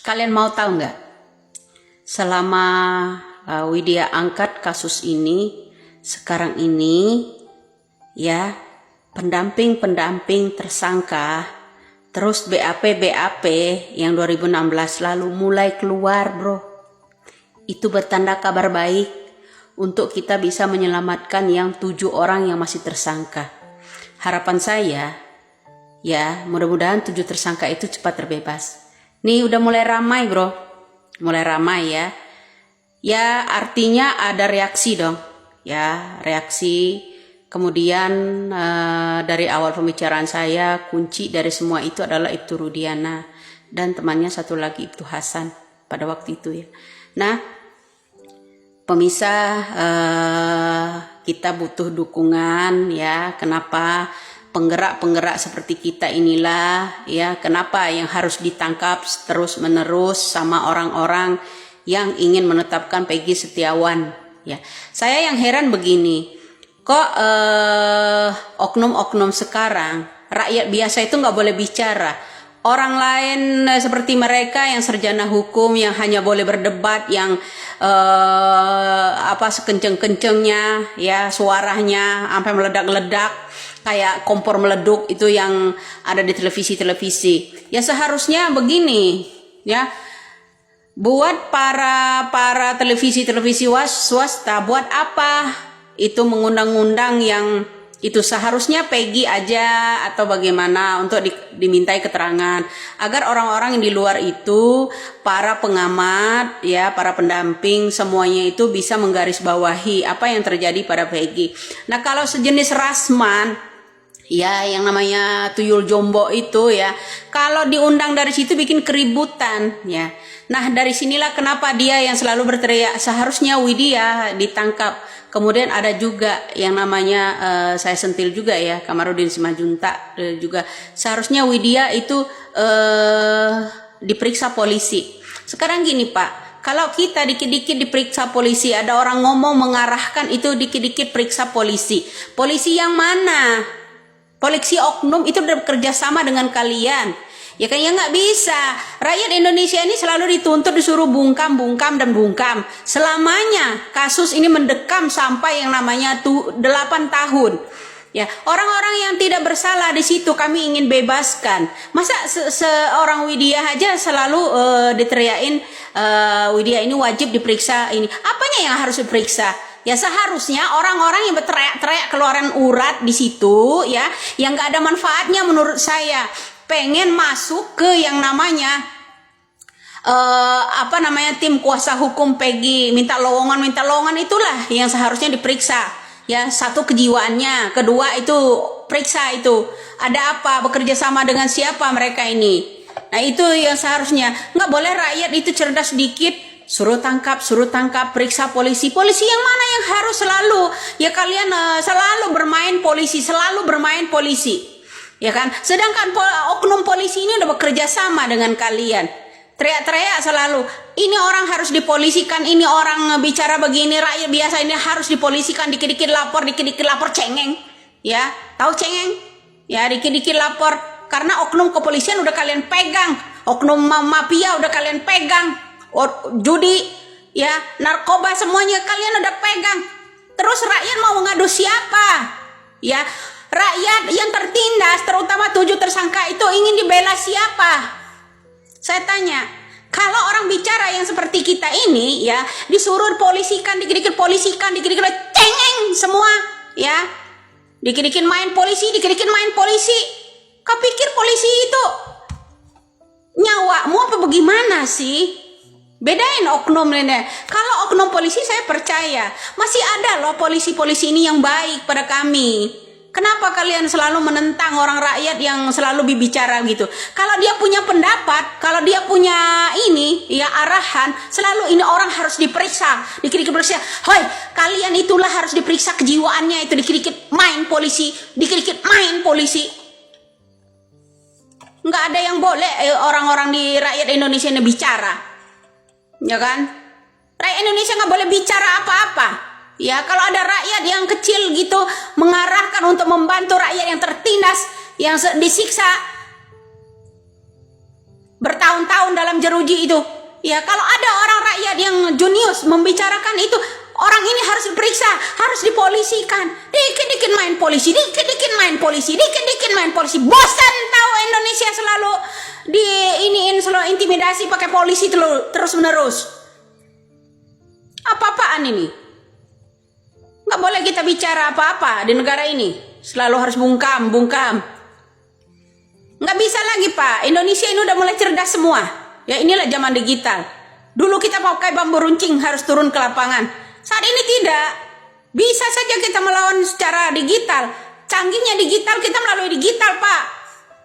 Kalian mau tahu nggak? Selama Widya angkat kasus ini, sekarang ini ya pendamping tersangka, terus BAP yang 2016 lalu mulai keluar, bro. Itu bertanda kabar baik untuk kita bisa menyelamatkan yang 7 orang yang masih tersangka. Harapan saya ya mudah-mudahan 7 tersangka itu cepat terbebas. Nih udah mulai ramai, bro. Mulai ramai ya. Ya artinya ada reaksi dong. Ya reaksi. Kemudian dari awal pembicaraan saya, kunci dari semua itu adalah Ibtu Rudiana dan temannya satu lagi Ibtu Hasan pada waktu itu ya. Nah, pemirsa, kita butuh dukungan ya. Kenapa penggerak-penggerak seperti kita inilah ya, kenapa yang harus ditangkap terus-menerus sama orang-orang yang ingin menetapkan Peggy Setiawan ya. Saya yang heran begini, kok oknum-oknum sekarang, rakyat biasa itu nggak boleh bicara. Orang lain seperti mereka yang sarjana hukum, yang hanya boleh berdebat, yang sekenceng-kencengnya ya suaranya sampai meledak-ledak kayak kompor meleduk itu yang ada di televisi-televisi. Ya seharusnya begini ya. Buat para televisi-televisi swasta, buat apa itu mengundang-undang yang itu seharusnya Peggy aja atau bagaimana untuk dimintai keterangan agar orang-orang yang di luar itu, para pengamat ya, para pendamping semuanya itu bisa menggarisbawahi apa yang terjadi pada Peggy. Nah, kalau sejenis Rasman ya yang namanya tuyul jombo itu ya, kalau diundang dari situ bikin keributan ya. Nah, dari sinilah kenapa dia yang selalu berteriak seharusnya Widya ditangkap. Kemudian ada juga yang namanya saya sentil juga ya, Kamarudin Simajuntak juga seharusnya Widya itu diperiksa polisi. Sekarang gini Pak, kalau kita dikit-dikit diperiksa polisi, ada orang ngomong mengarahkan itu dikit-dikit periksa polisi. Polisi yang mana? Polisi oknum itu bekerja sama dengan kalian. Ya kan ya nggak bisa. Rakyat Indonesia ini selalu dituntut disuruh bungkam selamanya. Kasus ini mendekam sampai yang namanya 8 tahun. Ya, orang-orang yang tidak bersalah di situ kami ingin bebaskan. Masa seorang Widya aja selalu diteriakin Widya ini wajib diperiksa ini. Apanya yang harus diperiksa? Ya seharusnya orang-orang yang berteriak-teriak keluaran urat di situ ya, yang nggak ada manfaatnya menurut saya. Pengen masuk ke yang namanya tim kuasa hukum Peggy, minta lowongan itulah yang seharusnya diperiksa ya. Satu, kejiwaannya, kedua itu periksa itu ada apa, bekerja sama dengan siapa mereka ini. Nah itu yang seharusnya. Nggak boleh rakyat itu cerdas sedikit suruh tangkap, periksa polisi yang mana yang harus selalu ya kalian selalu bermain polisi ya kan. Sedangkan oknum polisi ini udah bekerja sama dengan kalian, teriak-teriak selalu ini orang harus dipolisikan, ini orang bicara begini, rakyat biasa ini harus dipolisikan, dikit-dikit lapor cengeng ya, tahu cengeng ya, dikit-dikit lapor karena oknum kepolisian udah kalian pegang, oknum mafia udah kalian pegang, judi ya, narkoba semuanya kalian udah pegang. Terus rakyat mau mengadu siapa ya? Rakyat yang tertindas, terutama 7 tersangka itu ingin dibela siapa? Saya tanya, kalau orang bicara yang seperti kita ini ya, disuruh polisikan, dikit-dikit cengeng semua ya, dikit-dikit main polisi. Kau pikir polisi itu nyawamu apa bagaimana sih? Bedain oknum ini. Kalau oknum polisi saya percaya masih ada loh polisi-polisi ini yang baik pada kami. Kenapa kalian selalu menentang orang rakyat yang selalu berbicara gitu? Kalau dia punya pendapat, kalau dia punya ini ya arahan, selalu ini orang harus diperiksa, dikit-dikit periksa. Hoi, kalian itulah harus diperiksa kejiwaannya itu, dikit-dikit main polisi. Nggak ada yang boleh orang-orang di rakyat Indonesia ini bicara, ya kan? Rakyat Indonesia nggak boleh bicara apa-apa. Ya, kalau ada rakyat yang kecil gitu mengarahkan untuk membantu rakyat yang tertindas, yang disiksa bertahun-tahun tahun dalam jeruji itu. Ya, kalau ada orang rakyat yang jenius membicarakan itu, orang ini harus diperiksa, harus dipolisikan. Dikit-dikit main polisi, dikit-dikit main polisi, dikit-dikit main polisi. Bosan tahu Indonesia selalu selalu intimidasi pakai polisi terus menerus. Apa-apaan ini? Nggak boleh kita bicara apa-apa di negara ini. Selalu harus bungkam. Nggak bisa lagi, Pak. Indonesia ini udah mulai cerdas semua. Ya, inilah zaman digital. Dulu kita pakai bambu runcing harus turun ke lapangan. Saat ini tidak. Bisa saja kita melawan secara digital. Canggihnya digital, kita melalui digital, Pak.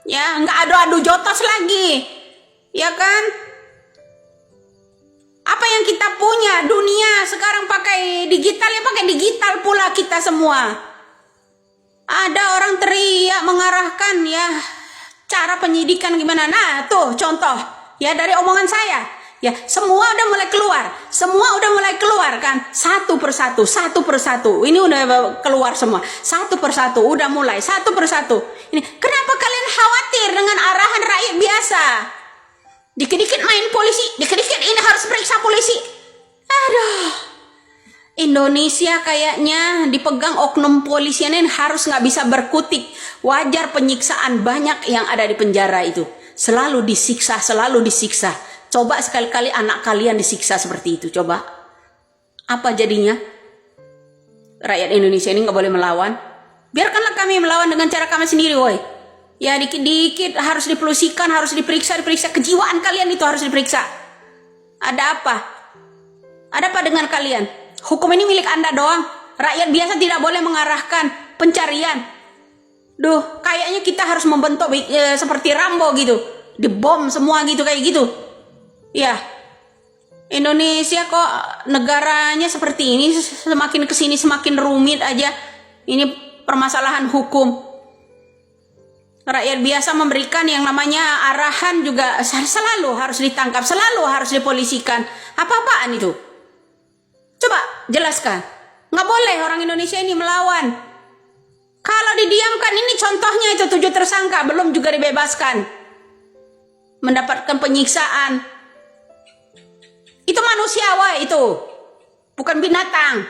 Ya, nggak adu-adu jotos lagi. Ya kan? Apa yang kita punya, dunia sekarang pakai digital, ya pakai digital pula kita semua. Ada orang teriak mengarahkan ya cara penyidikan gimana. Nah, tuh contoh ya dari omongan saya. Ya, semua udah mulai keluar kan, satu persatu. Ini udah keluar semua, satu persatu, udah mulai satu persatu. Ini kenapa kalian khawatir dengan arahan rakyat biasa? Dikit-dikit main polisi, dikit-dikit ini harus periksa polisi. Aduh, Indonesia kayaknya dipegang oknum polisian ini harus nggak bisa berkutik. Wajar penyiksaan banyak yang ada di penjara itu. Selalu disiksa. Coba sekali-kali anak kalian disiksa seperti itu, coba. Apa jadinya? Rakyat Indonesia ini nggak boleh melawan. Biarkanlah kami melawan dengan cara kami sendiri, woi. Ya dikit-dikit harus dipelusikan, harus diperiksa. Kejiwaan kalian itu harus diperiksa. Ada apa? Ada apa dengan kalian? Hukum ini milik Anda doang. Rakyat biasa tidak boleh mengarahkan pencarian. Duh, kayaknya kita harus membentuk seperti Rambo gitu. Dibom semua gitu, kayak gitu. Ya, Indonesia kok negaranya seperti ini, semakin kesini semakin rumit aja. Ini permasalahan hukum. Rakyat biasa memberikan yang namanya arahan juga selalu harus ditangkap, selalu harus dipolisikan. Apa-apaan itu? Coba jelaskan. Nggak boleh orang Indonesia ini melawan. Kalau didiamkan, ini contohnya itu 7 tersangka belum juga dibebaskan, mendapatkan penyiksaan. Itu manusiawa itu, bukan binatang.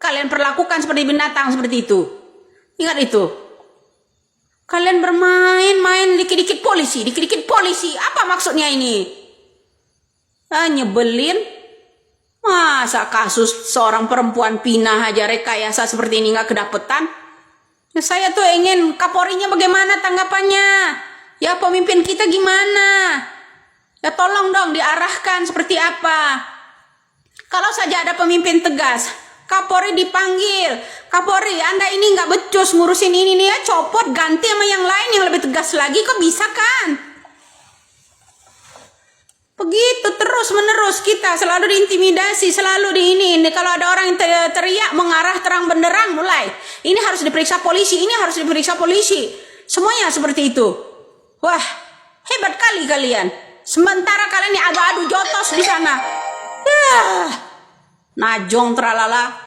Kalian perlakukan seperti binatang seperti itu. Ingat itu. Kalian bermain-main dikit-dikit polisi. Apa maksudnya ini? Nyebelin. Masa kasus seorang perempuan pinah aja rekayasa seperti ini nggak kedapetan? Ya, saya tuh ingin Kapolrinya bagaimana tanggapannya? Ya pemimpin kita gimana? Ya tolong dong diarahkan seperti apa? Kalau saja ada pemimpin tegas, Kapolri dipanggil. Kapolri, Anda ini nggak becus ngurusin ini nih ya, copot, ganti sama yang lain yang lebih tegas lagi, kok bisa kan? Begitu terus menerus kita selalu diintimidasi, selalu di ini. Kalau ada orang yang teriak mengarah terang benderang, mulai ini harus diperiksa polisi, ini harus diperiksa polisi. Semuanya seperti itu. Wah, hebat kali kalian. Sementara kalian ini adu-adu jotos di sana. Najong tralala.